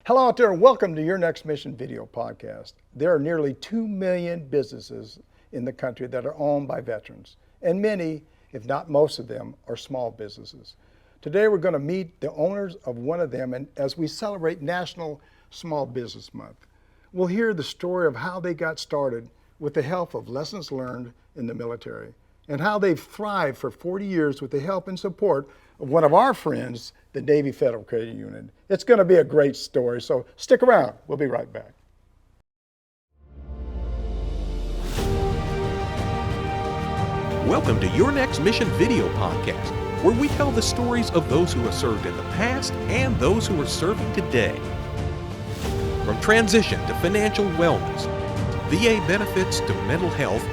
Hello out there and welcome to Your Next Mission video podcast. There are nearly 2 million businesses in the country that are owned by veterans, and many, if not most of them, are small businesses. Today we're going to meet the owners of one of them, and as we celebrate National Small Business Month, we'll hear the story of how they got started with the help of lessons learned in the military, and how they've thrived for 40 years with the help and support of one of our friends, the Navy Federal Credit Union. It's going to be a great story, so stick around. We'll be right back. Welcome to Your Next Mission video podcast, where we tell the stories of those who have served in the past and those who are serving today. From transition to financial wellness, VA benefits to mental health,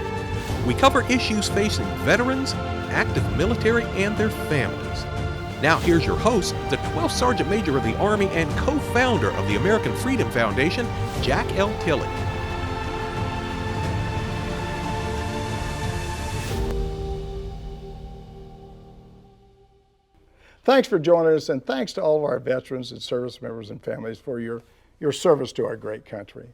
we cover issues facing veterans, active military, and their families. Now here's your host, the 12th Sergeant Major of the Army and co-founder of the American Freedom Foundation, Jack L. Tilley. Thanks for joining us, and thanks to all of our veterans and service members and families for your service to our great country.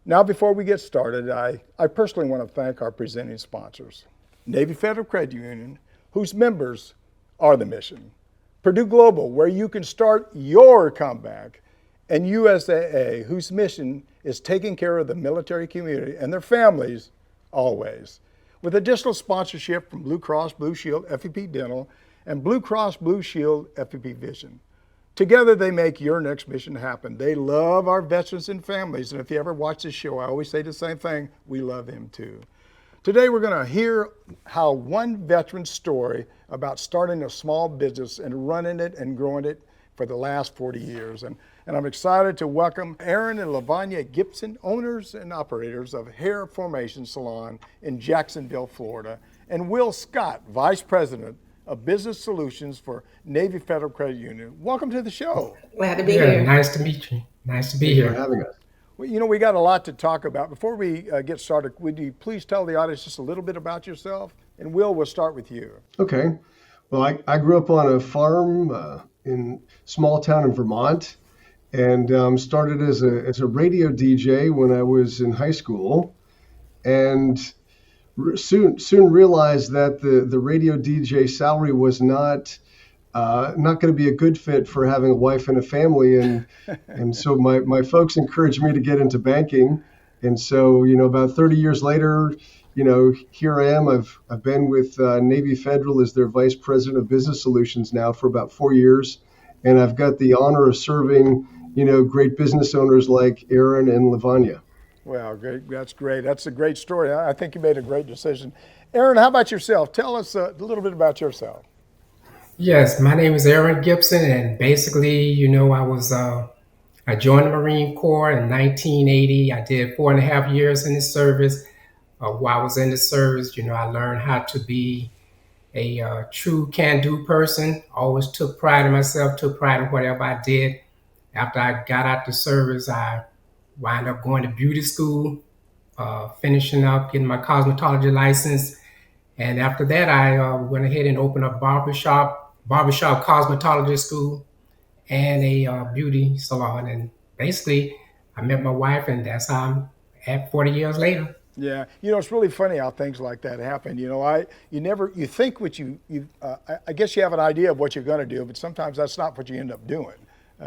Now, before we get started, I personally want to thank our presenting sponsors, Navy Federal Credit Union, whose members are the mission, Purdue Global, where you can start your comeback, and USAA, whose mission is taking care of the military community and their families always. With additional sponsorship from Blue Cross Blue Shield FEP Dental and Blue Cross Blue Shield FEP Vision. Together they make Your Next Mission happen. They love our veterans and families, and if you ever watch this show, I always say the same thing, we love them too. Today we're going to hear how one veteran's story about starting a small business and running it and growing it for the last 40 years. And I'm excited to welcome Aaron and LaVonia Gipson, owners and operators of Hair Formations Salon in Jacksonville, Florida, and Will Scott, Vice President of Business Solutions for Navy Federal Credit Union. Welcome to the show. Glad to be here. Nice to meet you. Nice to be here. For having us. Well, you know, we got a lot to talk about. Before we get started, would you please tell the audience just a little bit about yourself? And Will, we'll start with you. Okay. Well, I grew up on a farm in small town in Vermont, and started as a radio DJ when I was in high school, and soon realized that the radio DJ salary was not going to be a good fit for having a wife and a family, and so my folks encouraged me to get into banking, and so about 30 years later, here I am. I've been with Navy Federal as their Vice President of Business Solutions now for about 4 years, and I've got the honor of serving great business owners like Aaron and LaVonia. Well, great. That's great. That's a great story. I think you made a great decision. Aaron, how about yourself? Tell us a little bit about yourself. Yes, my name is Aaron Gipson, and basically, I joined the Marine Corps in 1980. I did 4.5 years in the service. While I was in the service, I learned how to be a true can-do person. Always took pride in myself, took pride in whatever I did. After I got out the service, I wound up going to beauty school, finishing up, getting my cosmetology license. And after that, I went ahead and opened up barbershop cosmetology school, and a beauty salon. And basically, I met my wife, and that's how I'm at 40 years later. Yeah, it's really funny how things like that happen. You think what I guess you have an idea of what you're going to do, but sometimes that's not what you end up doing.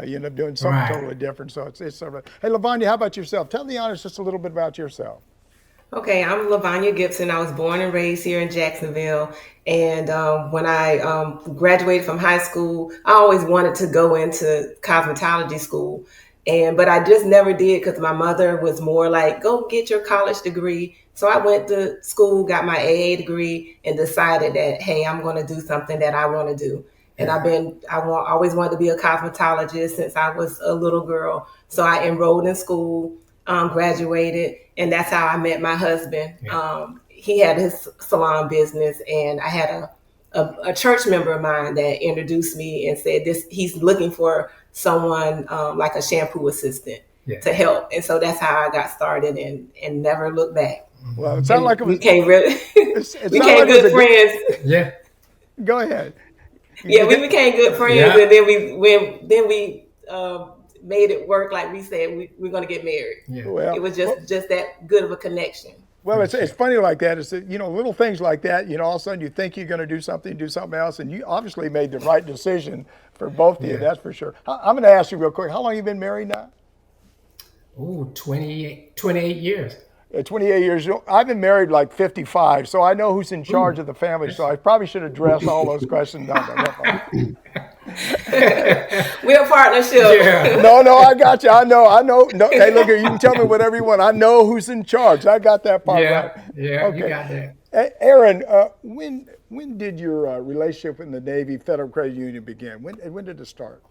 You end up doing something totally different. So it's sort of, hey, LaVonia, how about yourself? Tell the audience just a little bit about yourself. Okay, I'm LaVonia Gipson. I was born and raised here in Jacksonville. And when I graduated from high school, I always wanted to go into cosmetology school. But I just never did because my mother was more like, go get your college degree. So I went to school, got my AA degree, and decided that, hey, I'm going to do something that I want to do. And always wanted to be a cosmetologist since I was a little girl. So I enrolled in school, graduated, and that's how I met my husband. He had his salon business, and I had a church member of mine that introduced me and said he's looking for someone like a shampoo assistant to help. And so that's how I got started and never looked back. Well, it sounded like it was, we became really it became like good friends. Yeah. Go ahead. Yeah, we became good friends, and then we made it work. Like we said, we're going to get married. Yeah. Well, It was just that good of a connection. well, it's funny like that. It's that, little things like that. All of a sudden you think you're going to do something else, and you obviously made the right decision for both of you. That's for sure. I'm going to ask you real quick. How long have you been married now? Oh, 28 years. 28 years. I've been married like 55, so I know who's in charge of the family. So I probably should address all those questions. We're a partnership. Yeah. No, I got you. I know. No, hey, look here. You can tell me whatever you want. I know who's in charge. I got that part right. Yeah, Okay. you got that. Aaron, when did your relationship in the Navy Federal Credit Union begin? When did it start?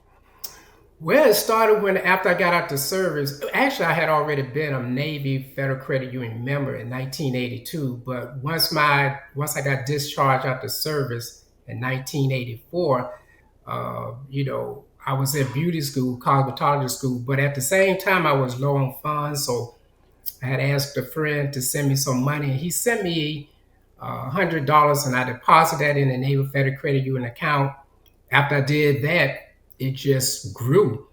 Well, it started after I got out the service. Actually, I had already been a Navy Federal Credit Union member in 1982. But once I got discharged out the service in 1984, I was at beauty school, cosmetology school. But at the same time, I was low on funds, so I had asked a friend to send me some money, and he sent me $100, and I deposited that in the Navy Federal Credit Union account. After I did that, it just grew.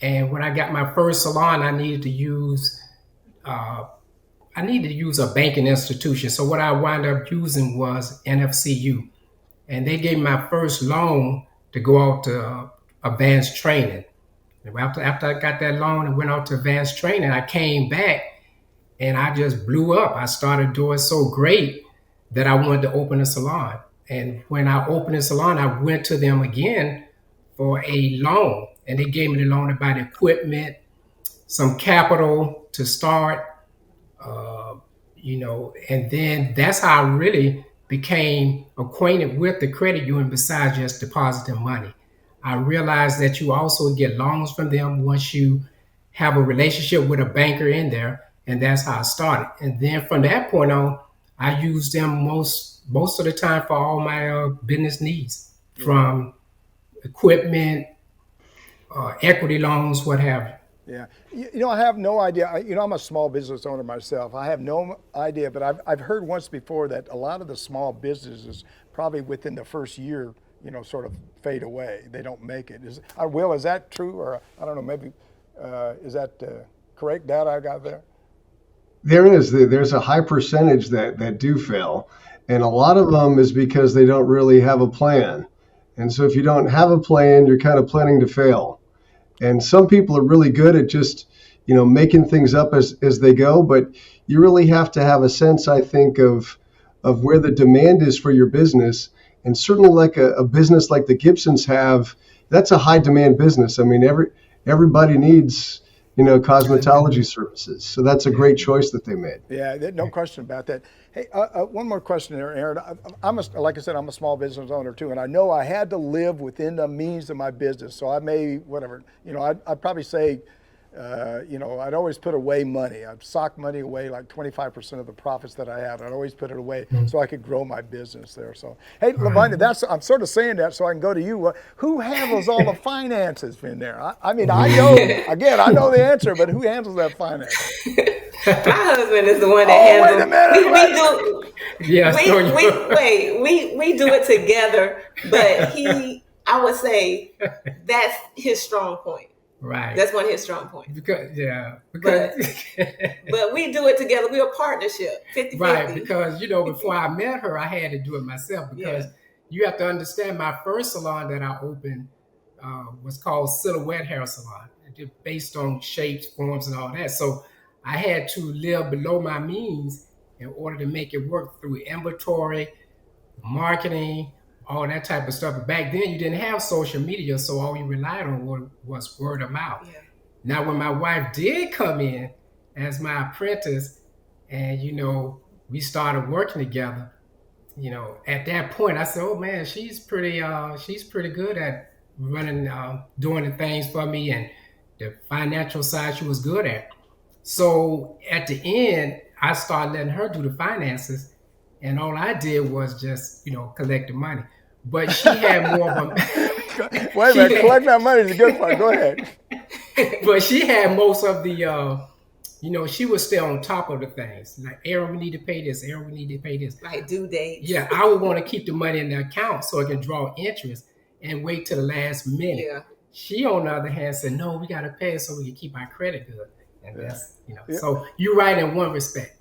And when I got my first salon, I needed to use a banking institution. So what I wound up using was NFCU. And they gave me my first loan to go out to advanced training. And after I got that loan and went out to advanced training, I came back and I just blew up. I started doing so great that I wanted to open a salon. And when I opened a salon, I went to them again for a loan, and they gave me the loan to buy the equipment, some capital to start, and then that's how I really became acquainted with the credit union besides just depositing money. I realized that you also get loans from them once you have a relationship with a banker in there, and that's how I started. And then from that point on, I used them most of the time for all my business needs, from equipment, equity loans, what have you. Yeah. I have no idea. I'm a small business owner myself. I have no idea, but I've heard once before that a lot of the small businesses probably within the first year, sort of fade away. They don't make it. Is that true? Or I don't know, maybe, is that correct data I got there? There's a high percentage that do fail. And a lot of them is because they don't really have a plan. And so if you don't have a plan, you're kind of planning to fail. And some people are really good at just, making things up as they go. But you really have to have a sense, I think, of where the demand is for your business. And certainly like a business like the Gipsons have, that's a high demand business. I mean, everybody needs, cosmetology services. So that's a great choice that they made. Yeah, no question about that. Hey, one more question there, Aaron. Like I said, I'm a small business owner too, and I know I had to live within the means of my business. So I may, whatever, I'd probably say, I'd always put away money. I'd sock money away, like 25% of the profits that I had. I'd always put it away so I could grow my business there. So, hey, LaVonia, I'm sort of saying that so I can go to you. Who handles all the finances in there? I know the answer, but who handles that finance? My husband is the one that handles. We do it together, but I would say that's his strong point. Right. That's one of his strong points. Because but we do it together. We're a partnership, 50-50. Right, because, before I met her, I had to do it myself because you have to understand my first salon that I opened was called Silhouette Hair Salon, based on shapes, forms, and all that. So I had to live below my means in order to make it work through inventory, marketing, all that type of stuff. But back then you didn't have social media, so all you relied on was word of mouth. Yeah. Now, when my wife did come in as my apprentice and, we started working together, at that point I said, oh man, she's pretty good at running, doing the things for me, and the financial side she was good at. So at the end, I started letting her do the finances, and all I did was just, collect the money. But she had more of a... Wait a minute, collect that money is a good part. Go ahead. But she had most of the, she was still on top of the things. Like, Aaron, we need to pay this. Aaron, we need to pay this. Like due dates. Yeah, I would want to keep the money in the account so it can draw interest and wait till the last minute. Yeah. She, on the other hand, said, no, we got to pay so we can keep our credit good. And that's, Yeah. so you're right in one respect.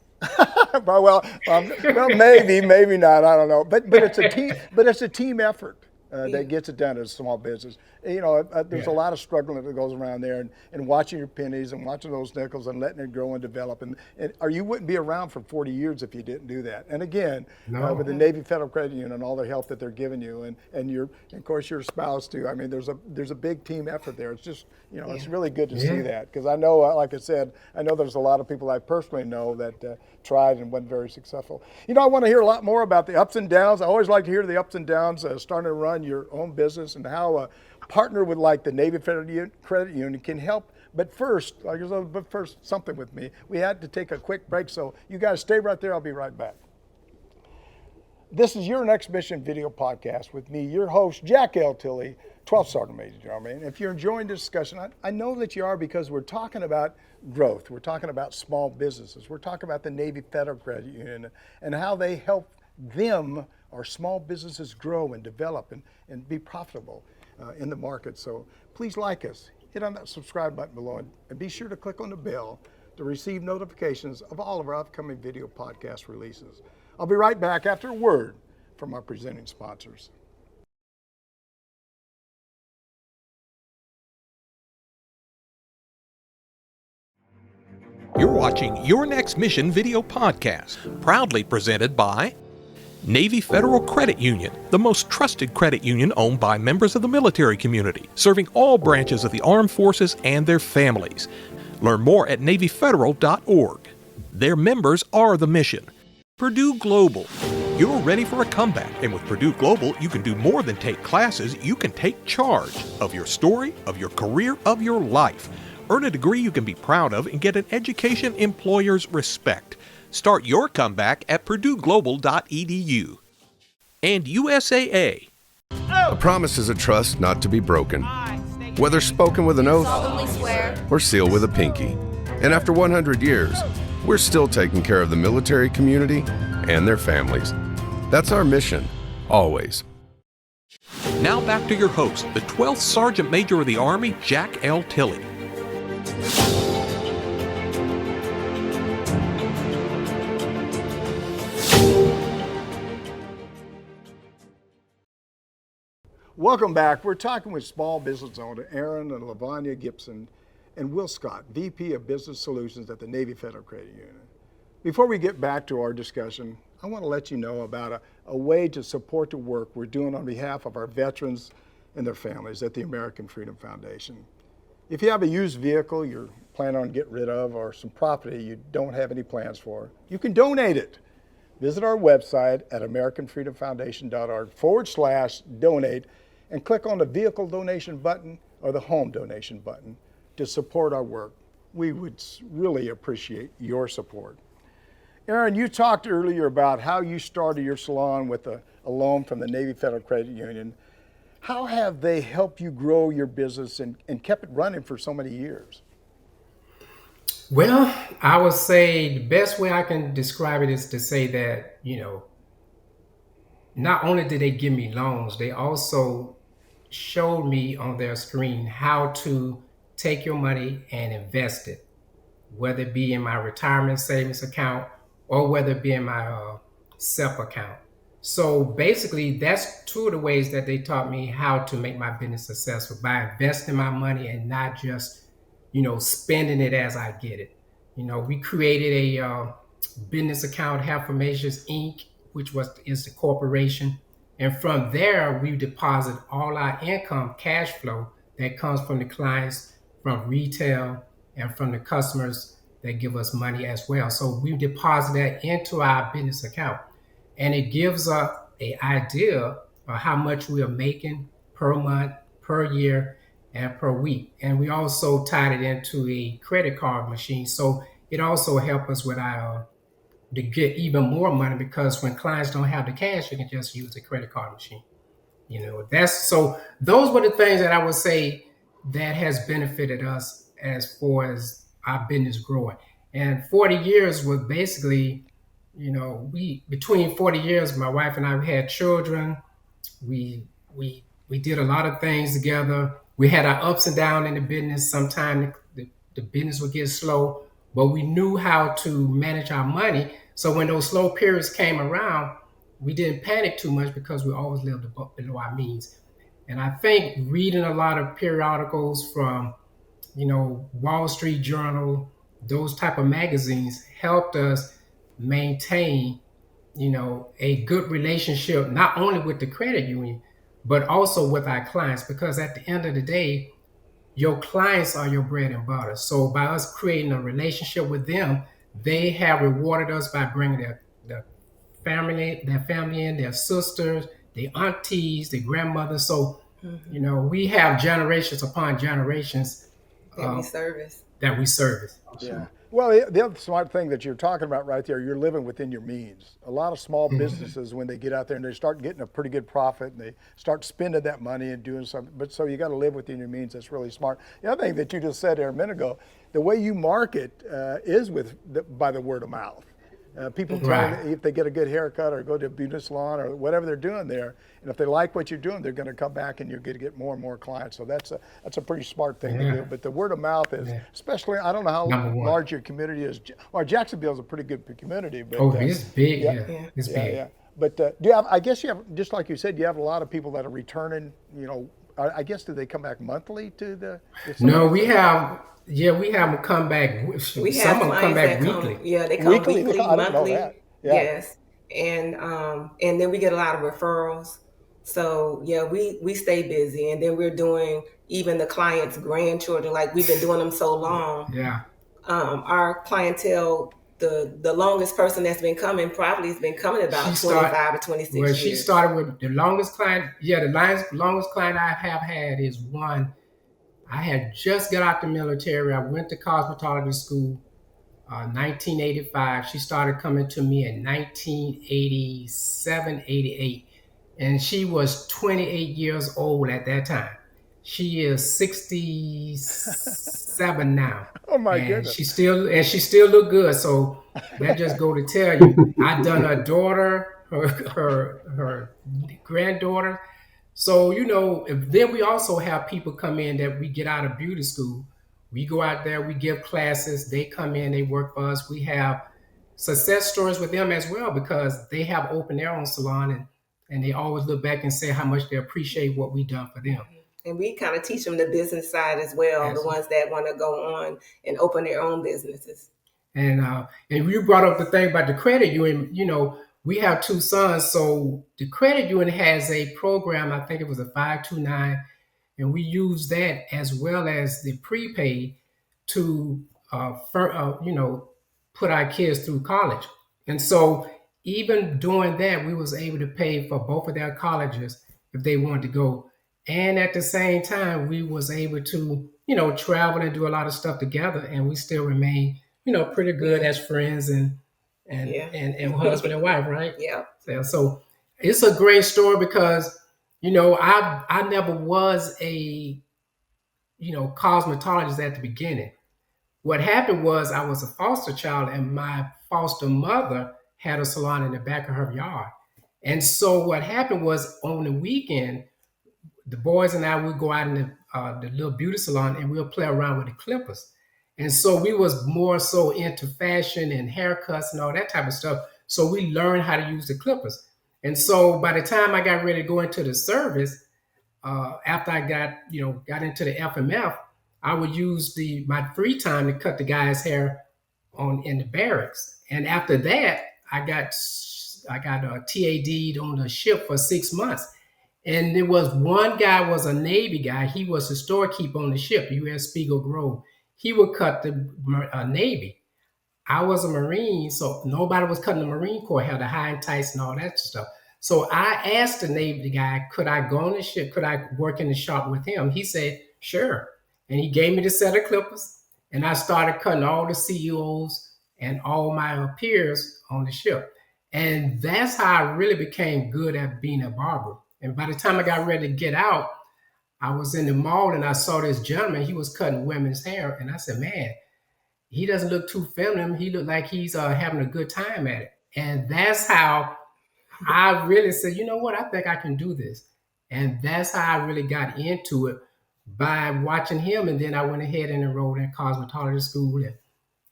well, maybe not. I don't know. But it's a team. But it's a team effort that gets it done as a small business. There's a lot of struggling that goes around there, and watching your pennies and watching those nickels and letting it grow and develop. Or you wouldn't be around for 40 years if you didn't do that. And again, with the Navy Federal Credit Union and all the help that they're giving you, and of course your spouse too. I mean, there's a big team effort there. It's just it's really good to see that, because I know, like I said, I know there's a lot of people I personally know that tried and wasn't very successful. I want to hear a lot more about the ups and downs. I always like to hear the ups and downs starting to run your own business, and how a partner with like the Navy Federal Credit Union can help. But first, something with me. We had to take a quick break, so you guys stay right there. I'll be right back. This is Your Next Mission video podcast with me, your host, Jack L. Tilley, 12th Sergeant Major Army. And if you're enjoying this discussion, I know that you are, because we're talking about growth. We're talking about small businesses. We're talking about the Navy Federal Credit Union and how they help them, our small businesses, grow and develop and be profitable in the market. So please like us, hit on that subscribe button below, and be sure to click on the bell to receive notifications of all of our upcoming video podcast releases. I'll be right back after a word from our presenting sponsors. You're watching Your Next Mission video podcast, proudly presented by Navy Federal Credit Union, the most trusted credit union owned by members of the military community, serving all branches of the armed forces and their families. Learn more at NavyFederal.org. Their members are the mission. Purdue Global. You're ready for a comeback, and with Purdue Global, you can do more than take classes. You can take charge of your story, of your career, of your life. Earn a degree you can be proud of and get an education employers respect. Start your comeback at purdueglobal.edu. And USAA. A promise is a trust not to be broken, whether spoken with an oath or sealed with a pinky. And after 100 years, we're still taking care of the military community and their families. That's our mission, always. Now back to your host, the 12th Sergeant Major of the Army, Jack L. Tilley. Welcome back. We're talking with small business owner Aaron and LaVonia Gipson and Will Scott, VP of Business Solutions at the Navy Federal Credit Union. Before we get back to our discussion, I want to let you know about a way to support the work we're doing on behalf of our veterans and their families at the American Freedom Foundation. If you have a used vehicle you're planning on getting rid of, or some property you don't have any plans for, you can donate it. Visit our website at AmericanFreedomFoundation.org/donate and click on the vehicle donation button or the home donation button to support our work. We would really appreciate your support. Aaron, you talked earlier about how you started your salon with a loan from the Navy Federal Credit Union. How have they helped you grow your business and kept it running for so many years? Well, I would say the best way I can describe it is to say that, not only did they give me loans, they also showed me on their screen how to take your money and invest it, whether it be in my retirement savings account or whether it be in my SEP account. So basically, that's two of the ways that they taught me how to make my business successful, by investing my money and not just, spending it as I get it. We created a business account, Hair Formations Inc., which is the corporation. And from there, we deposit all our income, cash flow that comes from the clients, from retail, and from the customers that give us money as well. So we deposit that into our business account. And it gives us an idea of how much we are making per month, per year, and per week. And we also tied it into a credit card machine. So it also helps us with to get even more money, because when clients don't have the cash, you can just use the credit card machine. So those were the things that I would say that has benefited us as far as our business growing. And 40 years was basically, between 40 years, my wife and I, we had children. We did a lot of things together. We had our ups and downs in the business. Sometimes the business would get slow, but we knew how to manage our money. So when those slow periods came around, we didn't panic too much because we always lived below our means. And I think reading a lot of periodicals from, Wall Street Journal, those type of magazines helped us maintain, a good relationship, not only with the credit union, but also with our clients, because at the end of the day, your clients are your bread and butter. So by us creating a relationship with them, they have rewarded us by bringing their family in, their sisters, their aunties, their grandmothers. So, we have generations upon generations that we service. that we service. Yeah. Well, the other smart thing that you're talking about right there, you're living within your means. A lot of small businesses, when they get out there and they start getting a pretty good profit and they start spending that money and doing something, but so you got to live within your means. That's really smart. The other thing that you just said there a minute ago, the way you market is by the word of mouth. People tell you if they get a good haircut or go to a beauty salon or whatever they're doing there, and if they like what you're doing, they're going to come back and you're going to get more and more clients. So that's a pretty smart thing to do. But the word of mouth is, especially, I don't know how large your community is. Well, Jacksonville is a pretty good community. But, it's big. It's big. Yeah. But do you have? I guess you have, just like you said, you have a lot of people that are returning. I guess do they come back monthly to the? No, we have. Yeah, we have them come back. We have some of them come back weekly. They come weekly, monthly. Yeah. Yes, and then we get a lot of referrals. So yeah, we stay busy, and then we're doing even the clients' grandchildren. Like we've been doing them so long. Yeah. Our clientele, the longest person that's been coming probably has been coming about 25 or 26 years. Well, she started with the longest client. Yeah, the longest client I have had is one. I had just got out the military. I went to cosmetology school, 1985. She started coming to me in 1987, 88. And she was 28 years old at that time. She is 67 now. Oh my goodness. She still look good. So that just go to tell you, I done her daughter, her granddaughter. So, then we also have people come in that we get out of beauty school. We go out there, we give classes, they come in, they work for us. We have success stories with them as well because they have opened their own salon and they always look back and say how much they appreciate what we done for them. And we kind of teach them the business side as well, the ones that want to go on and open their own businesses. And you brought up the thing about the credit union, we have two sons, so the credit union has a program, I think it was a 529, and we use that as well as the prepaid to, put our kids through college. And so even doing that, we was able to pay for both of their colleges if they wanted to go. And at the same time, we was able to, travel and do a lot of stuff together, and we still remain, pretty good as friends and husband and wife, right? Yeah. So it's a great story because, I never was a, cosmetologist at the beginning. What happened was I was a foster child and my foster mother had a salon in the back of her yard. And so what happened was on the weekend, the boys and I would go out in the little beauty salon and we'll play around with the clippers. And so we was more so into fashion and haircuts and all that type of stuff. So we learned how to use the clippers. And so by the time I got ready to go into the service, after I got into the FMF, I would use my free time to cut the guy's hair in the barracks. And after that, I got TAD'd on the ship for 6 months. And there was one guy was a Navy guy. He was the storekeeper on the ship, U.S. Spiegel Grove. He would cut the Navy. I was a Marine, so nobody was cutting the Marine Corps hair, the high and tights and all that stuff. So I asked the Navy guy, could I go on the ship? Could I work in the shop with him? He said, sure. And he gave me the set of clippers, and I started cutting all the CEOs and all my peers on the ship. And that's how I really became good at being a barber. And by the time I got ready to get out, I was in the mall and I saw this gentleman. He was cutting women's hair. And I said, man, he doesn't look too feminine. He looked like he's having a good time at it. And that's how I really said, you know what? I think I can do this. And that's how I really got into it. by watching him. And then I went ahead and enrolled in cosmetology school.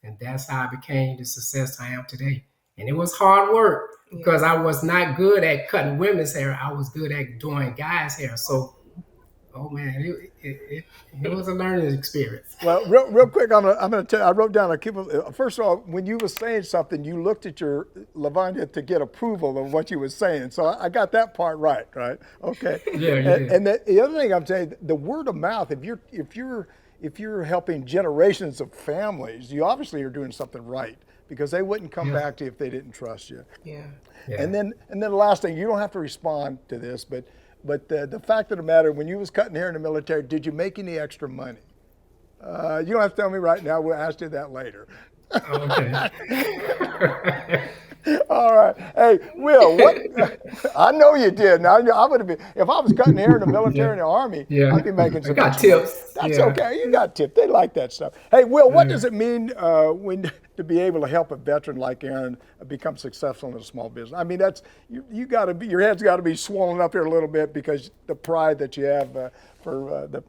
And that's how I became the success I am today. And it was hard work because I was not good at cutting women's hair. I was good at doing guys' hair. So, oh man, it was a learning experience. Well, real quick, I'm gonna tell you, I wrote down a couple. First of all, when you were saying something, you looked at your LaVonia to get approval of what you were saying. So I got that part right? Okay. Yeah. And the other thing I'm saying, the word of mouth. If you're helping generations of families, you obviously are doing something right, because they wouldn't come back to you if they didn't trust you. Yeah. And then the last thing, you don't have to respond to this, but the fact of the matter, when you was cutting hair in the military, did you make any extra money? You don't have to tell me right now. We'll ask you that later. Okay. All right. Hey, Will, what? I know you did. Now I would have been, if I was cutting hair in the military and the Army, I'd be making some. I got tips. That's okay. You got tips. They like that stuff. Hey, Will, what does it mean when to be able to help a veteran like Aaron become successful in a small business? I mean, that's you got to be. Your head's got to be swollen up here a little bit, because the pride that you have for the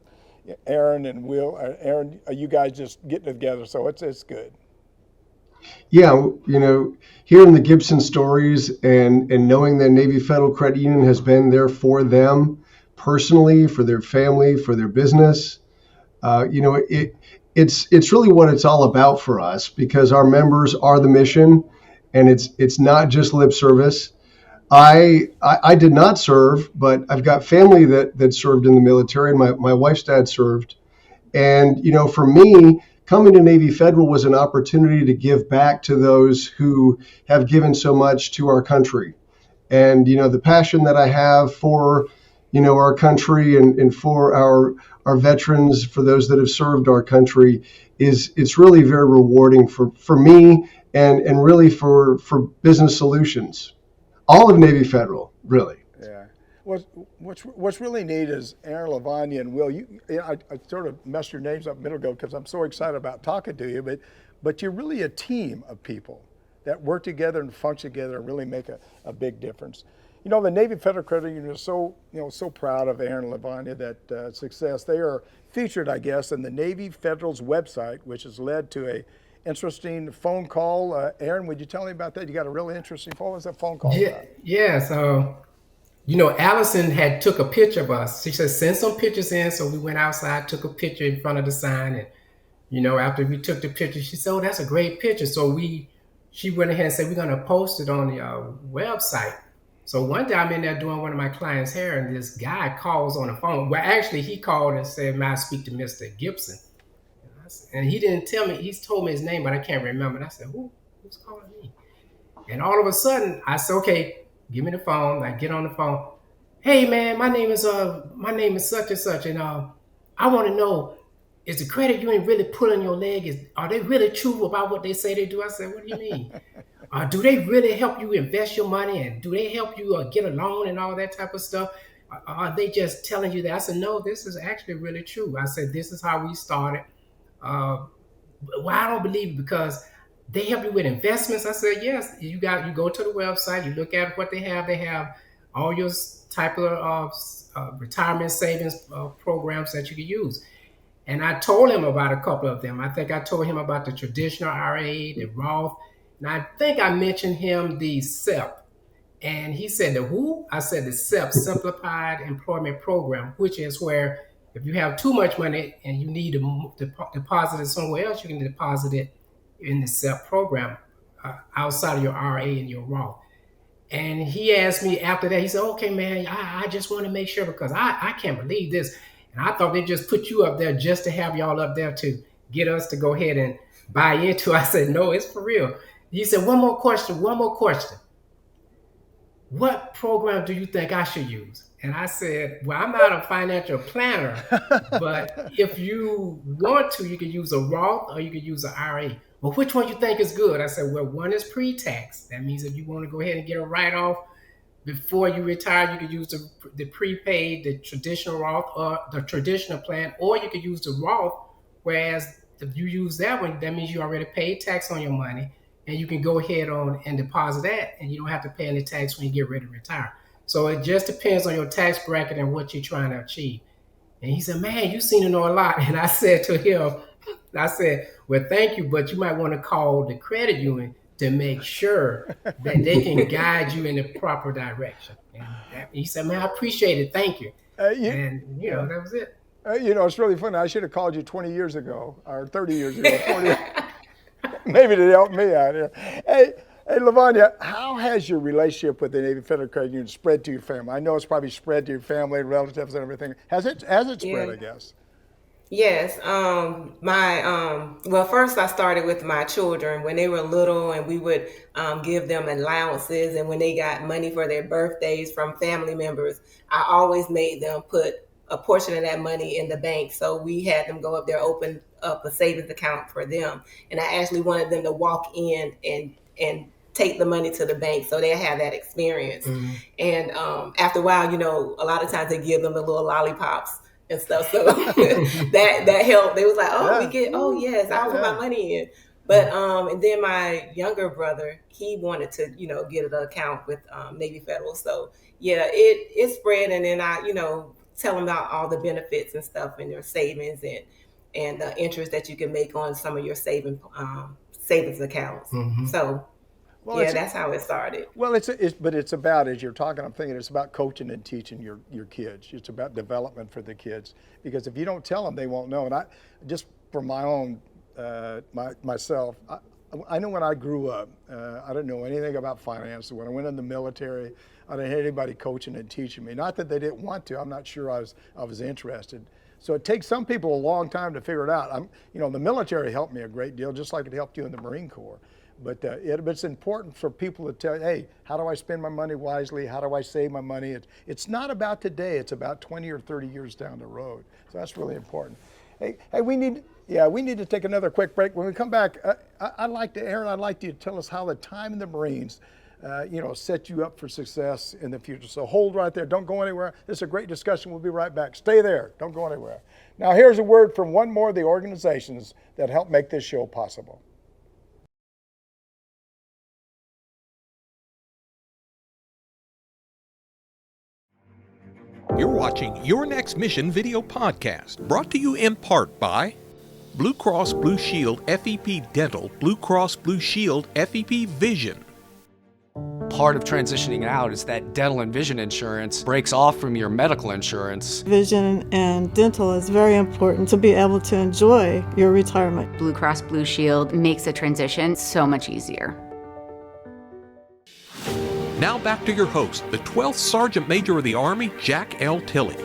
Aaron and Will. Aaron, you guys just getting together, so it's good. Yeah, hearing the Gipson stories and knowing that Navy Federal Credit Union has been there for them personally, for their family, for their business, it's really what it's all about for us, because our members are the mission, and it's not just lip service. I did not serve, but I've got family that served in the military, and my wife's dad served. And, for me, coming to Navy Federal was an opportunity to give back to those who have given so much to our country. And, the passion that I have for, our country and for our veterans, for those that have served our country, it's really very rewarding for me and really for business solutions. All of Navy Federal, really. Yeah. What's really neat is Aaron, LaVonia, and Will. I sort of messed your names up a minute ago because I'm so excited about talking to you. But you're really a team of people that work together and function together and really make a big difference. The Navy Federal Credit Union is so proud of Aaron and LaVonia, that success. They are featured, I guess, in the Navy Federal's website, which has led to a interesting phone call. Aaron, would you tell me about that? You got a really interesting phone. What was that phone call about? Yeah. So, Allison had took a picture of us. She said, send some pictures in. So we went outside, took a picture in front of the sign. And, after we took the picture, she said, oh, that's a great picture. So she went ahead and said, we're going to post it on the website. So one day I'm in there doing one of my clients' hair, and this guy calls on the phone. Well, actually, he called and said, may I speak to Mr. Gipson? And he didn't tell me. He's told me his name, but I can't remember. And I said, who's calling me? And all of a sudden, I said, okay, give me the phone. I get on the phone. Hey, man, my name is such and such, and I want to know, is the credit union really pulling your leg? Are they really true about what they say they do? I said, what do you mean? Do they really help you invest your money, and do they help you get a loan and all that type of stuff? Are they just telling you that? I said, no, this is actually really true. I said, this is how we started. Well, I don't believe it, because they help you with investments. I said, yes. You go to the website, you look at what they have. They have all your type of retirement savings programs that you can use. And I told him about a couple of them. I think I told him about the traditional RA, the Roth, and I think I mentioned him the SEP. And he said, the who? I said the SEP, Simplified Employment Program, which is where if you have too much money and you need to deposit it somewhere else, you can deposit it in the SEP program outside of your RA and your Roth. And he asked me after that, he said, okay, man, I just want to make sure, because I can't believe this. And I thought they just put you up there just to have y'all up there to get us to go ahead and buy into. I said, no, it's for real. He said, one more question. What program do you think I should use? And I said, well, I'm not a financial planner, but if you want to, you can use a Roth or you can use an IRA. Well, which one you think is good? I said, well, one is pre-tax. That means if you want to go ahead and get a write-off before you retire, you could use the prepaid, the traditional Roth, or the traditional plan, or you could use the Roth, whereas if you use that one, that means you already paid tax on your money, and you can go ahead on and deposit that, and you don't have to pay any tax when you get ready to retire. So it just depends on your tax bracket and what you're trying to achieve. And he said, man, you seem to know a lot. And I said to him, I said, well, thank you, but you might want to call the credit union to make sure that they can guide you in the proper direction. And he said, man, I appreciate it. Thank you. And, that was it. It's really funny. I should have called you 20 years ago or 30 years ago, 40, maybe to help me out here. Hey, LaVonia, how has your relationship with the Navy Federal Credit Union spread to your family? I know it's probably spread to your family, relatives, and everything. Has it spread, I guess? Yes. Well, first I started with my children when they were little, and we would give them allowances. And when they got money for their birthdays from family members, I always made them put a portion of that money in the bank. So we had them go up there, open up a savings account for them. And I actually wanted them to walk in and take the money to the bank so they have that experience. Mm-hmm. And after a while, a lot of times they give them the little lollipops and stuff. So that helped. They was like, yes, I'll put my money in. But and then my younger brother, he wanted to, get an account with Navy Federal. So it spread. And then I, tell them about all the benefits and stuff and your savings and the interest that you can make on some of your savings accounts. Mm-hmm. So that's how it started. Well, but it's about, as you're talking, I'm thinking it's about coaching and teaching your kids. It's about development for the kids, because if you don't tell them, they won't know. And I, just for my own, myself, I know when I grew up, I didn't know anything about finance. When I went in the military, I didn't have anybody coaching and teaching me. Not that they didn't want to. I'm not sure I was interested. So it takes some people a long time to figure it out. The military helped me a great deal, just like it helped you in the Marine Corps. But it's important for people to tell, hey, how do I spend my money wisely? How do I save my money? It's not about today. It's about 20 or 30 years down the road. So that's really important. Hey, we need to take another quick break. When we come back, I'd like you to tell us how the time in the Marines, set you up for success in the future. So hold right there. Don't go anywhere. This is a great discussion. We'll be right back. Stay there. Don't go anywhere. Now, here's a word from one more of the organizations that help make this show possible. You're watching Your Next Mission video podcast, brought to you in part by Blue Cross Blue Shield FEP Dental, Blue Cross Blue Shield FEP Vision. Part of transitioning out is that dental and vision insurance breaks off from your medical insurance. Vision and dental is very important to be able to enjoy your retirement. Blue Cross Blue Shield makes the transition so much easier. Now back to your host, the 12th Sergeant Major of the Army, Jack L. Tilley.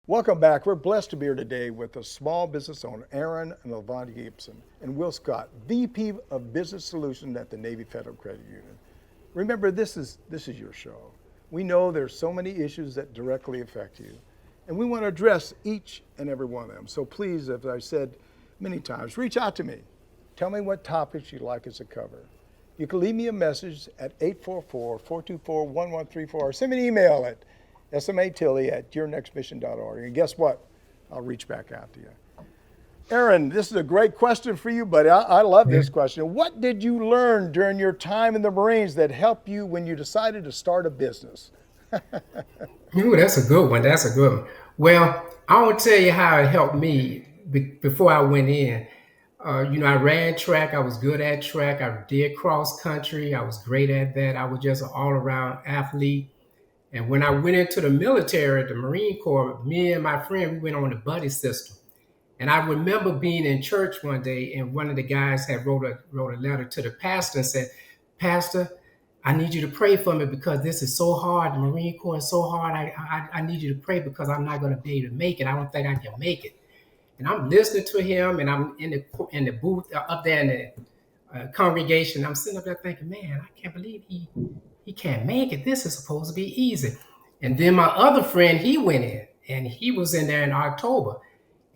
Welcome back. We're blessed to be here today with a small business owner, Aaron and LaVonia Gipson, and Will Scott, VP of Business Solutions at the Navy Federal Credit Union. Remember, this is your show. We know there's so many issues that directly affect you, and we want to address each and every one of them. So please, as I've said many times, reach out to me. Tell me what topics you'd like us to cover. You can leave me a message at 844-424-1134 or send me an email at SMA Tilley at yournextmission.org. And guess what? I'll reach back out to you. Aaron, this is a great question for you, buddy. I love this question. What did you learn during your time in the Marines that helped you when you decided to start a business? Ooh, that's a good one. Well, I want to tell you how it helped me before I went in. I ran track. I was good at track. I did cross country. I was great at that. I was just an all-around athlete. And when I went into the military, the Marine Corps, me and my friend, we went on the buddy system. And I remember being in church one day, and one of the guys had wrote a letter to the pastor and said, "Pastor, I need you to pray for me because this is so hard. The Marine Corps is so hard. I need you to pray because I'm not going to be able to make it. I don't think I can make it." And I'm listening to him, and I'm in the booth up there in the congregation. I'm sitting up there thinking, man, I can't believe he can't make it. This is supposed to be easy. And then my other friend, he went in, and he was in there in October,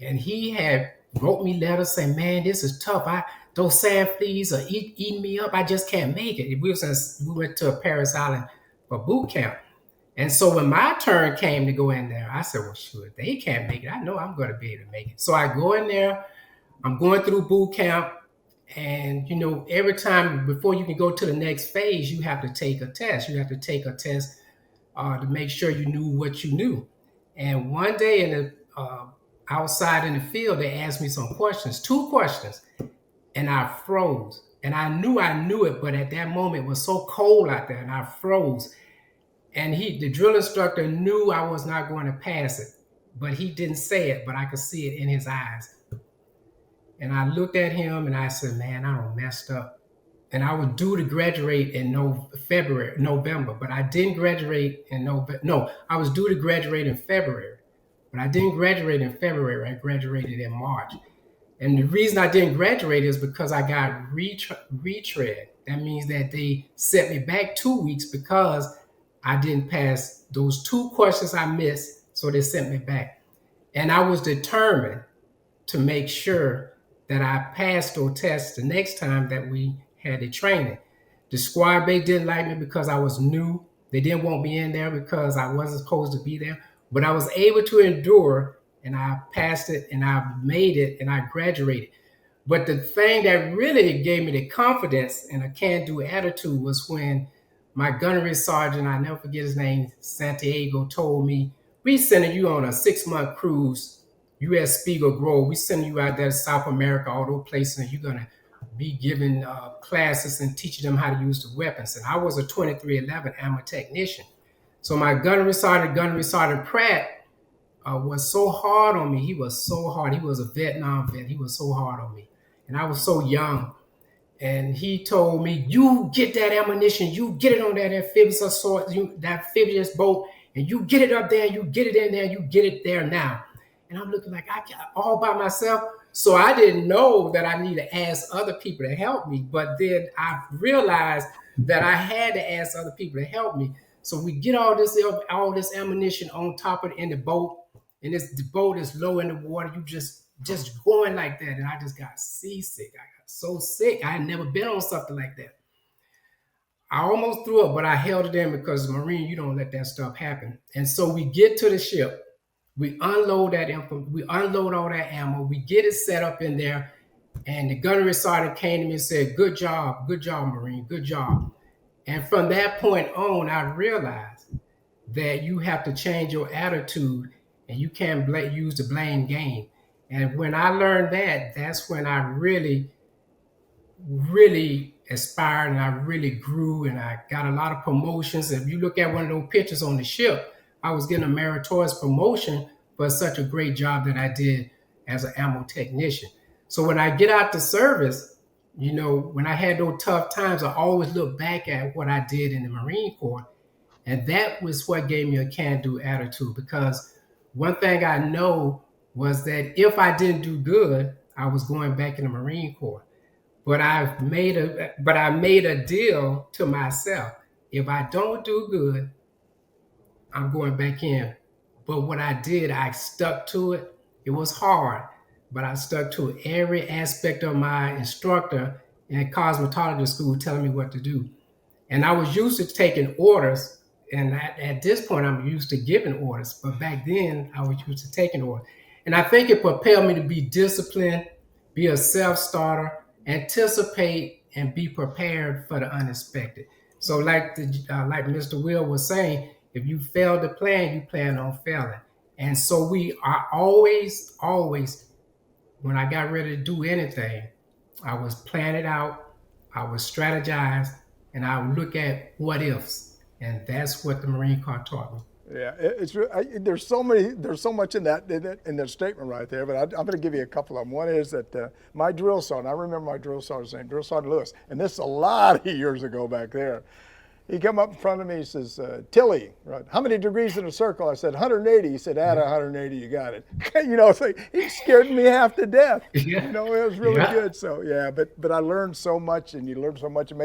and he had wrote me letters saying, man, this is tough. Those sand fleas are eating me up. I just can't make it. We went to Paris Island for boot camp. And so when my turn came to go in there, I said, well, sure, if they can't make it, I know I'm going to be able to make it. So I go in there, I'm going through boot camp, And, every time before you can go to the next phase, you have to take a test. You have to take a test to make sure you knew what you knew. And one day outside in the field, they asked me some questions, 2 questions, and I froze. And I knew it, but at that moment it was so cold out there, and I froze. And the drill instructor knew I was not going to pass it, but he didn't say it, but I could see it in his eyes. And I looked at him and I said, man, I done messed up. And I was due to graduate in November, but I didn't graduate in November. No, I was due to graduate in February, but I didn't graduate in February. I graduated in March. And the reason I didn't graduate is because I got retread. That means that they set me back 2 weeks because I didn't pass those 2 questions I missed, so they sent me back. And I was determined to make sure that I passed those tests the next time that we had the training. The squad base didn't like me because I was new. They didn't want me in there because I wasn't supposed to be there. But I was able to endure, and I passed it, and I made it, and I graduated. But the thing that really gave me the confidence and a can-do attitude was when my gunnery sergeant, I never forget his name, Santiago, told me, we sending you on a 6-month cruise, U.S. Spiegel Grove. We sending you out there to South America, all those places, and you're going to be giving classes and teaching them how to use the weapons. And I was a 2311 ammo technician. So my gunnery sergeant Pratt, was so hard on me. He was so hard. He was a Vietnam vet. He was so hard on me. And I was so young. And he told me, you get that ammunition, you get it on that amphibious assault, that amphibious boat, and you get it up there, you get it in there, you get it there now. And I'm looking like I got all by myself. So I didn't know that I need to ask other people to help me. But then I realized that I had to ask other people to help me. So we get all this ammunition on top of in the boat, and the boat is low in the water. You just going like that, and I just got seasick. I got so sick. I had never been on something like that. I almost threw up, but I held it in because Marine, you don't let that stuff happen. And so we get to the ship. We unload that info. We unload all that ammo. We get it set up in there. And the gunnery sergeant came to me and said, good job, Marine, good job. And from that point on, I realized that you have to change your attitude and you can't use the blame game. And when I learned that, that's when I really, really aspired and I really grew and I got a lot of promotions. If you look at one of those pictures on the ship, I was getting a meritorious promotion for such a great job that I did as an ammo technician. So when I get out to service, when I had those tough times, I always look back at what I did in the Marine Corps. And that was what gave me a can-do attitude, because one thing I know was that if I didn't do good, I was going back in the Marine Corps. But I made a deal to myself. If I don't do good, I'm going back in. But what I did, I stuck to it. It was hard, but I stuck to every aspect of my instructor in cosmetology school telling me what to do. And I was used to taking orders. And at this point, I'm used to giving orders. But back then, I was used to taking orders. And I think it propelled me to be disciplined, be a self-starter, anticipate, and be prepared for the unexpected. So like Mr. Will was saying, if you fail to plan, you plan on failing. And so we are always, when I got ready to do anything, I was plan it out, I would strategize, and I would look at what ifs. And that's what the Marine Corps taught me. Yeah, there's so much in that statement right there, but I'm going to give you a couple of them. One is that my drill sergeant, I remember my drill sergeant's name, Drill Sergeant Lewis, and this is a lot of years ago back there. He come up in front of me, he says, Tilley, right? How many degrees in a circle? I said, 180. He said, add 180, you got it. So he scared me half to death. Yeah. It was really good. So yeah, but I learned so much, and you learn so much. It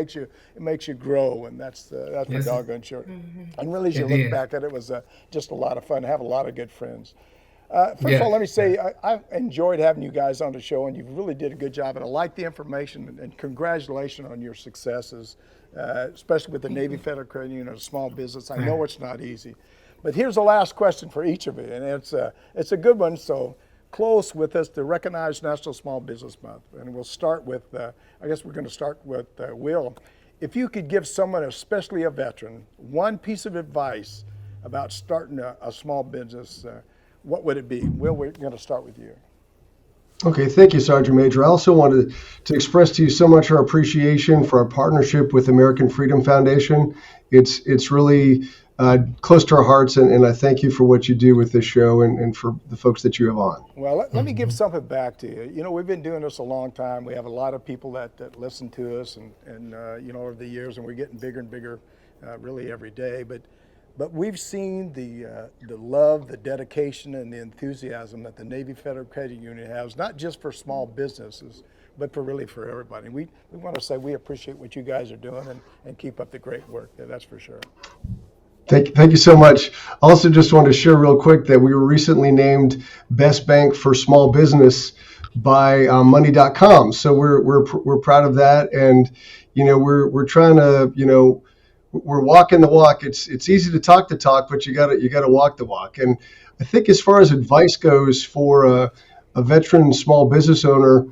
makes you grow, and that's for doggone sure. Mm-hmm. And really, as you look back at it, was just a lot of fun. Have a lot of good friends. First of all, let me say I enjoyed having you guys on the show, and you really did a good job. And I like the information, and congratulations on your successes, especially with the Navy Federal Credit Union, a small business. I know it's not easy. But here's the last question for each of you, and it's a good one. So close with us to recognize National Small Business Month. And we'll start with, I guess we're going to start with Will. If you could give someone, especially a veteran, one piece of advice about starting a small business, what would it be? Will, we're going to start with you. Okay, thank you, Sergeant Major. I also wanted to express to you so much our appreciation for our partnership with American Freedom Foundation. It's really close to our hearts, and I thank you for what you do with this show and for the folks that you have on. Well, let me give something back to you. You know, we've been doing this a long time. We have a lot of people that listen to us and you know, over the years, and we're getting bigger and bigger really every day. But we've seen the love, the dedication, and the enthusiasm that the Navy Federal Credit Union has, not just for small businesses, but for everybody. We want to say we appreciate what you guys are doing and keep up the great work. That's for sure. Thank you so much. Also, just want to share real quick that we were recently named Best Bank for Small Business by Money.com. So we're proud of that, and you know we're trying to we're walking the walk. It's easy to talk the talk, but you gotta walk the walk. And I think as far as advice goes for a veteran small business owner,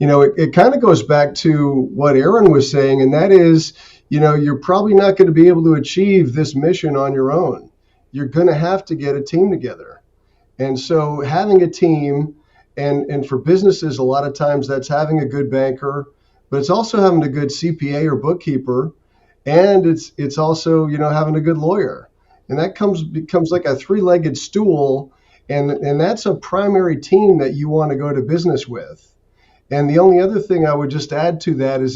it kind of goes back to what Aaron was saying, and that is, you're probably not going to be able to achieve this mission on your own. You're going to have to get a team together. And so having a team, and for businesses, a lot of times that's having a good banker, but it's also having a good CPA or bookkeeper, and it's also, having a good lawyer. And that becomes like a three-legged stool, and that's a primary team that you want to go to business with. And the only other thing I would just add to that is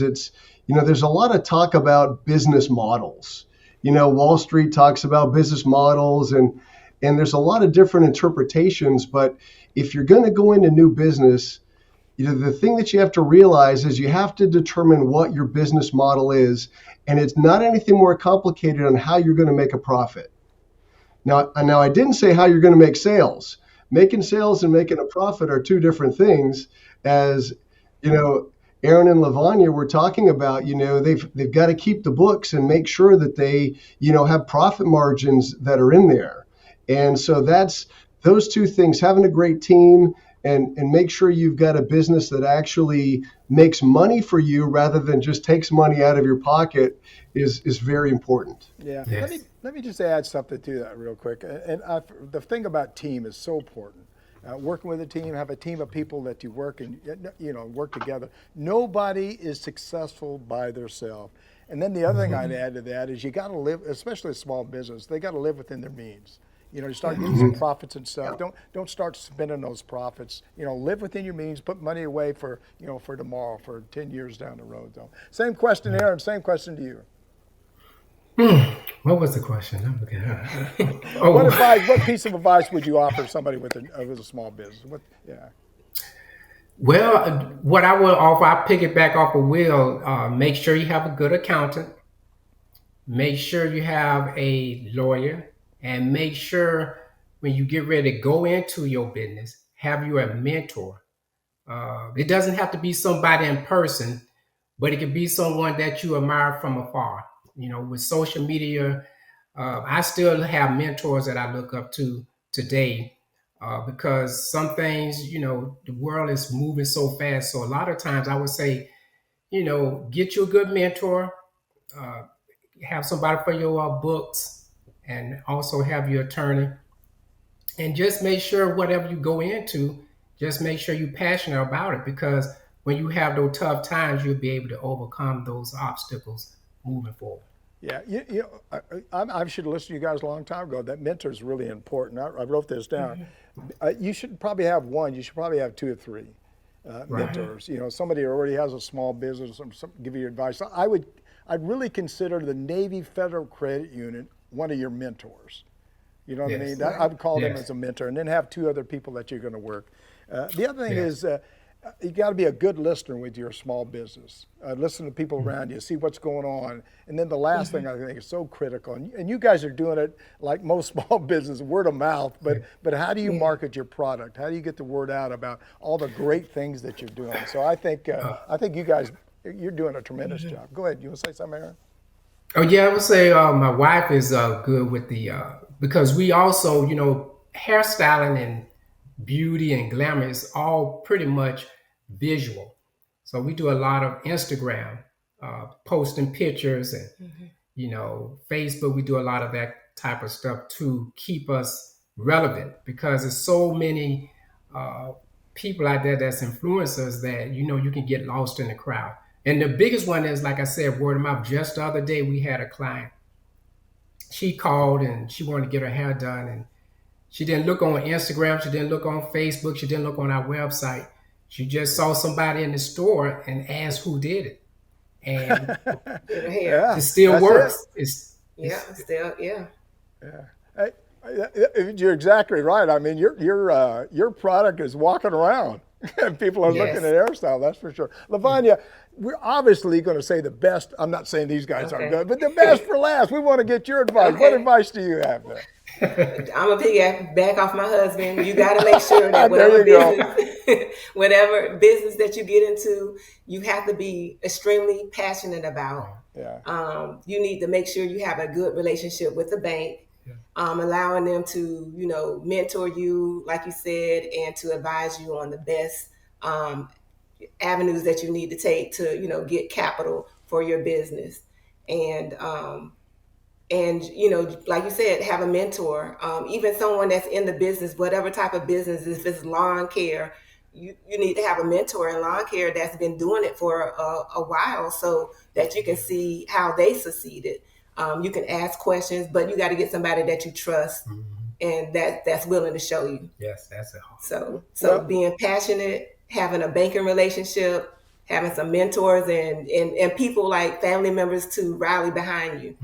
there's a lot of talk about business models. Wall Street talks about business models, and there's a lot of different interpretations. But if you're going to go into new business, the thing that you have to realize is you have to determine what your business model is, and it's not anything more complicated on how you're going to make a profit. Now I didn't say how you're going to make sales. Making sales and making a profit are two different things. As Aaron and LaVonia were talking about, they've got to keep the books and make sure that they, have profit margins that are in there. And so that's those two things, having a great team and make sure you've got a business that actually makes money for you rather than just takes money out of your pocket is very important. Yeah. Yes. Let me just add something to that real quick. And the thing about team is so important. Working with a team, have a team of people that you work together. Nobody is successful by themselves. And then the other thing I'd add to that is you got to live, especially a small business, they got to live within their means. You start getting some profits and stuff. Don't start spending those profits. Live within your means. Put money away for tomorrow, for 10 years down the road. So, same question, Aaron. Same question to you. What was the question? I forget. What piece of advice would you offer somebody with a small business? Well, what I would offer, I pick it back off of Will. Make sure you have a good accountant. Make sure you have a lawyer, and make sure when you get ready to go into your business, have you a mentor. It doesn't have to be somebody in person, but it could be someone that you admire from afar. With social media, I still have mentors that I look up to today because some things, the world is moving so fast. So a lot of times I would say, get you a good mentor, have somebody for your books, and also have your attorney. And just make sure whatever you go into, just make sure you're passionate about it, because when you have those tough times, you'll be able to overcome those obstacles moving forward. Yeah, I should have listened to you guys a long time ago. That mentor is really important. I wrote this down. You should probably have one. You should probably have 2 or 3 mentors. Somebody who already has a small business and give you advice. I'd really consider the Navy Federal Credit Union one of your mentors. You know what I mean? I'd call them as a mentor, and then have 2 other people that you're going to work. The other thing is, you got to be a good listener with your small business. Listen to people around you, see what's going on. And then the last thing I think is so critical, and you guys are doing it like most small business, word of mouth, but how do you market your product? How do you get the word out about all the great things that you're doing? So I think you guys, you're doing a tremendous job. Go ahead. You want to say something, Aaron? Oh, yeah, I would say my wife is good with because we also, hairstyling and beauty and glamour is all pretty much visual. So we do a lot of Instagram, posting pictures, and Facebook. We do a lot of that type of stuff to keep us relevant, because there's so many people out there that's influencers that you can get lost in the crowd. And the biggest one is, like I said, word of mouth. Just the other day, we had a client. She called and she wanted to get her hair done, and she didn't look on Instagram. She didn't look on Facebook. She didn't look on our website. She just saw somebody in the store and asked who did it. And it still works. Yeah. You're exactly right. I mean, your product is walking around, and people are looking at hairstyle. That's for sure. LaVonia, we're obviously going to say the best. I'm not saying these guys aren't good, but the best for last. We want to get your advice. What advice do you have there? I'm a piggyback off my husband. You got to make sure that whatever business that you get into, you have to be extremely passionate about. Yeah. You need to make sure you have a good relationship with the bank, allowing them to, mentor you, like you said, and to advise you on the best avenues that you need to take to, get capital for your business. And like you said, have a mentor, even someone that's in the business, whatever type of business, if it's lawn care, you need to have a mentor in lawn care that's been doing it for a while, so that you can see how they succeeded. You can ask questions, but you got to get somebody that you trust and that's willing to show you. Yes, that's it. So being passionate, having a banking relationship, having some mentors and people like family members to rally behind you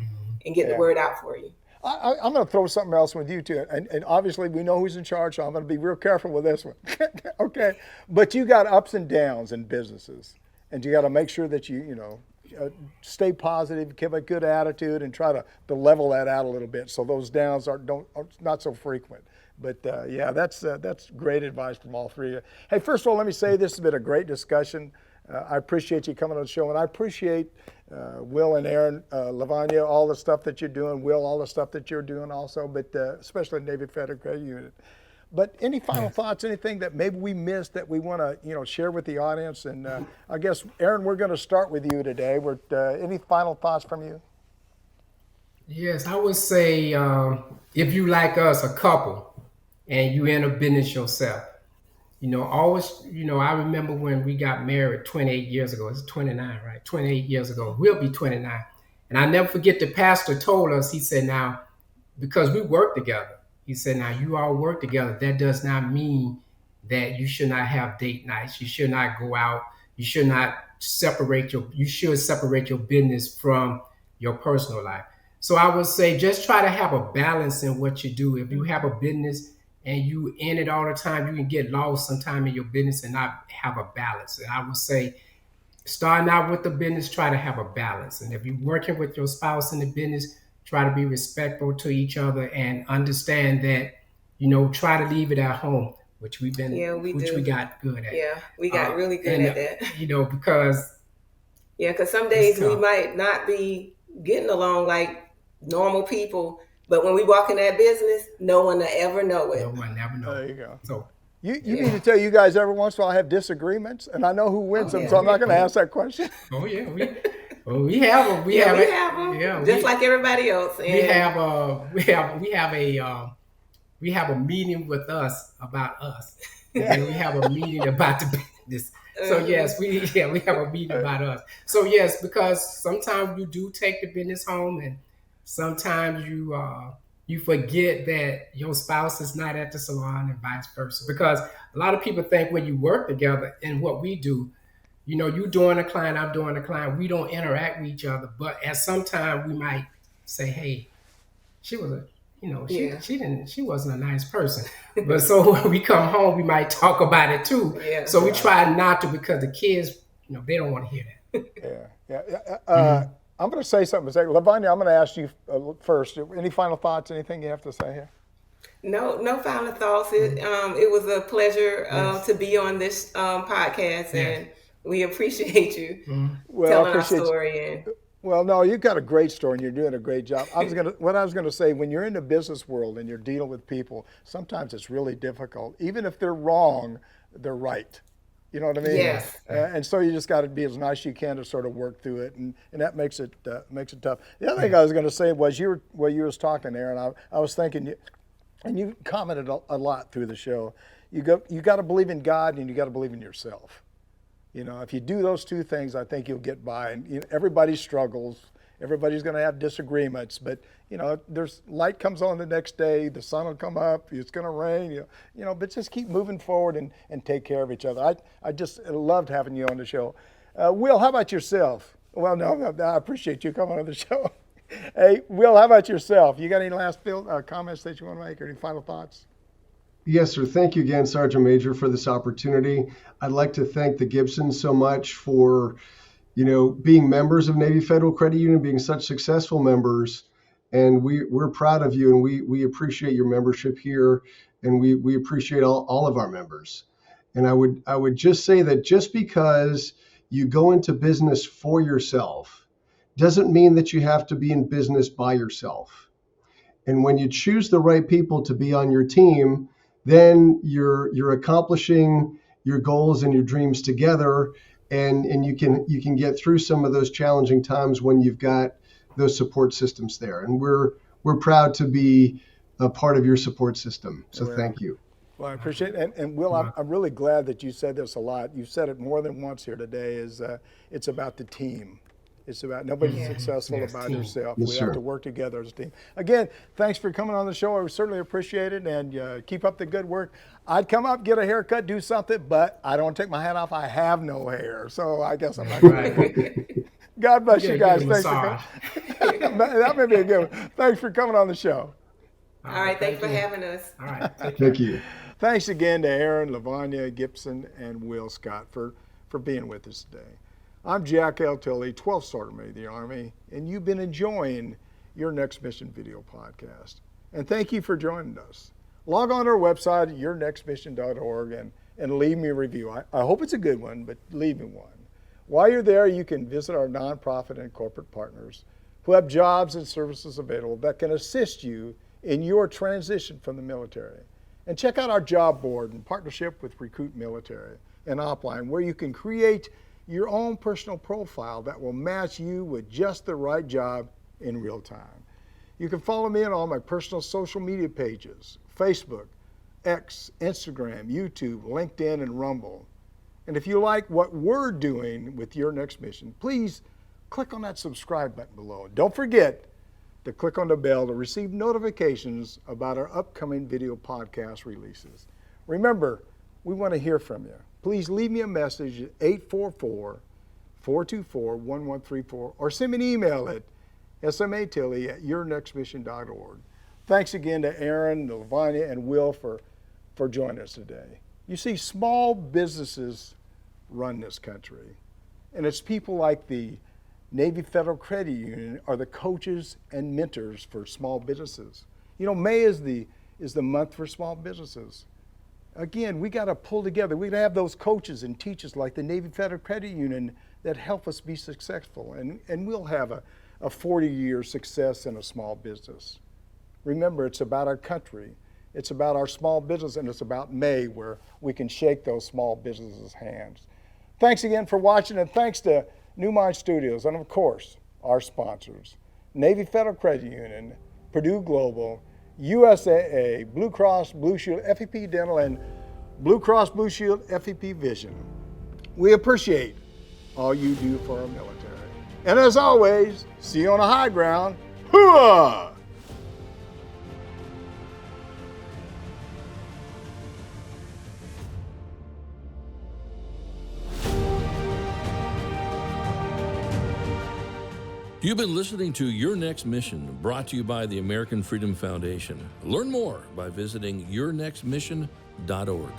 and get the word out for you. I'm going to throw something else with you too. And obviously we know who's in charge, so I'm going to be real careful with this one. Okay. But you got ups and downs in businesses, and you got to make sure that you stay positive, keep a good attitude, and try to level that out a little bit so those downs are not so frequent. But that's great advice from all three of you. Hey, first of all, let me say this has been a great discussion. I appreciate you coming on the show, and I appreciate Will and Aaron, LaVonia, all the stuff that you're doing. Will, all the stuff that you're doing also, but especially Navy Federal Credit Union. But any final thoughts, anything that maybe we missed that we want to share with the audience? And I guess, Aaron, we're going to start with you today. Any final thoughts from you? Yes, I would say if you like us, a couple, and you in a business yourself, always, I remember when we got married 28 years ago. It's 29, right? 28 years ago. We'll be 29. And I never forget the pastor told us, he said, now, because we work together, he said, now you all work together. That does not mean that you should not have date nights. You should not go out. You should not separate your business from your personal life. So I would say just try to have a balance in what you do. If you have a business and you in it all the time, you can get lost sometime in your business and not have a balance. And I would say, starting out with the business, try to have a balance. And if you're working with your spouse in the business, try to be respectful to each other and understand that, try to leave it at home, which we got good at. Yeah, we got really good at that. Because some days we might not be getting along like normal people, but when we walk in that business, no one will ever know it. No one ever know. There you go. So you need to tell you guys every once in a while I have disagreements, and I know who wins them, so I'm not going to ask that question. Oh yeah, we have them. We have them. Yeah, just like everybody else. And we have a meeting with us about us, and we have a meeting about the business. So yes, we have a meeting about us. So yes, because sometimes you do take the business home, and sometimes you forget that your spouse is not at the salon and vice versa. Because a lot of people think when you work together and what we do, you doing a client, I'm doing a client, we don't interact with each other. But at some time we might say, hey, she was she wasn't a nice person. But so when we come home, we might talk about it too. Yeah. So we try not to, because the kids, they don't want to hear that. Yeah. I'm going to say something. LaVonia, I'm going to ask you first. Any final thoughts? Anything you have to say here? No final thoughts. It was a pleasure to be on this podcast, and we appreciate you telling our story. Well, no, you've got a great story and you're doing a great job. What I was gonna say, when you're in the business world and you're dealing with people, sometimes it's really difficult. Even if they're wrong, they're right. You know what I mean? Yes. And so you just got to be as nice as you can to sort of work through it, and that makes it tough. The other thing I was going to say was you was talking, Aaron. I was thinking, and you commented a lot through the show. You got to believe in God and you got to believe in yourself. You know, if you do those two things, I think you'll get by. And everybody struggles. Everybody's going to have disagreements, but there's light comes on the next day. The sun will come up. It's going to rain. But just keep moving forward and take care of each other. I just loved having you on the show. Will, how about yourself? Well, no, I appreciate you coming on the show. Hey, Will, how about yourself? You got any last comments that you want to make, or any final thoughts? Yes, sir. Thank you again, Sergeant Major, for this opportunity. I'd like to thank the Gipsons so much for being members of Navy Federal Credit Union, being such successful members, and we're proud of you, and we appreciate your membership here, and we appreciate all of our members. And I would just say that just because you go into business for yourself doesn't mean that you have to be in business by yourself. And when you choose the right people to be on your team, then you're accomplishing your goals and your dreams together. And you can get through some of those challenging times when you've got those support systems there. And we're proud to be a part of your support system. So thank you. Well, I appreciate it. And Will, I'm really glad that you said this a lot. You've said it more than once here today, it's about the team. It's about nobody's successful about yourself. Yes, we sir. have to work together as a team. Again, thanks for coming on the show. I certainly appreciate it, and keep up the good work. I'd come up, get a haircut, do something, but I don't take my hat off. I have no hair, so I guess I'm not going to. God bless you guys. Thanks for coming. That may be a good one. Thanks for coming on the show. All right, thanks for having us. All right. Thank you. Thanks again to Aaron, LaVonia Gipson, and Will Scott for being with us today. I'm Jack L. Tilley, 12th Sergeant of the Army, and you've been enjoying Your Next Mission video podcast. And thank you for joining us. Log on to our website at yournextmission.org and leave me a review. I hope it's a good one, but leave me one. While you're there, you can visit our nonprofit and corporate partners who have jobs and services available that can assist you in your transition from the military. And check out our job board in partnership with Recruit Military and Opline, where you can create your own personal profile that will match you with just the right job in real time. You can follow me on all my personal social media pages, Facebook, X, Instagram, YouTube, LinkedIn, and Rumble. And if you like what we're doing with Your Next Mission, please click on that subscribe button below. Don't forget to click on the bell to receive notifications about our upcoming video podcast releases. Remember, we want to hear from you. Please leave me a message at 844-424-1134 or send me an email at smatilley@yournextmission.org. Thanks again to Aaron, LaVonia, and Will for joining us today. You see, small businesses run this country, and it's people like the Navy Federal Credit Union are the coaches and mentors for small businesses. May is the month for small businesses. Again, we got to pull together. We got to have those coaches and teachers like the Navy Federal Credit Union that help us be successful, and we'll have a 40-year success in a small business. Remember, it's about our country. It's about our small business, and it's about May, where we can shake those small businesses' hands. Thanks again for watching, and thanks to New Mind Studios, and of course, our sponsors, Navy Federal Credit Union, Purdue Global, USAA, Blue Cross Blue Shield, FEP Dental, and Blue Cross Blue Shield, FEP Vision. We appreciate all you do for our military. And as always, see you on the high ground. Hooah! You've been listening to Your Next Mission, brought to you by the American Freedom Foundation. Learn more by visiting yournextmission.org.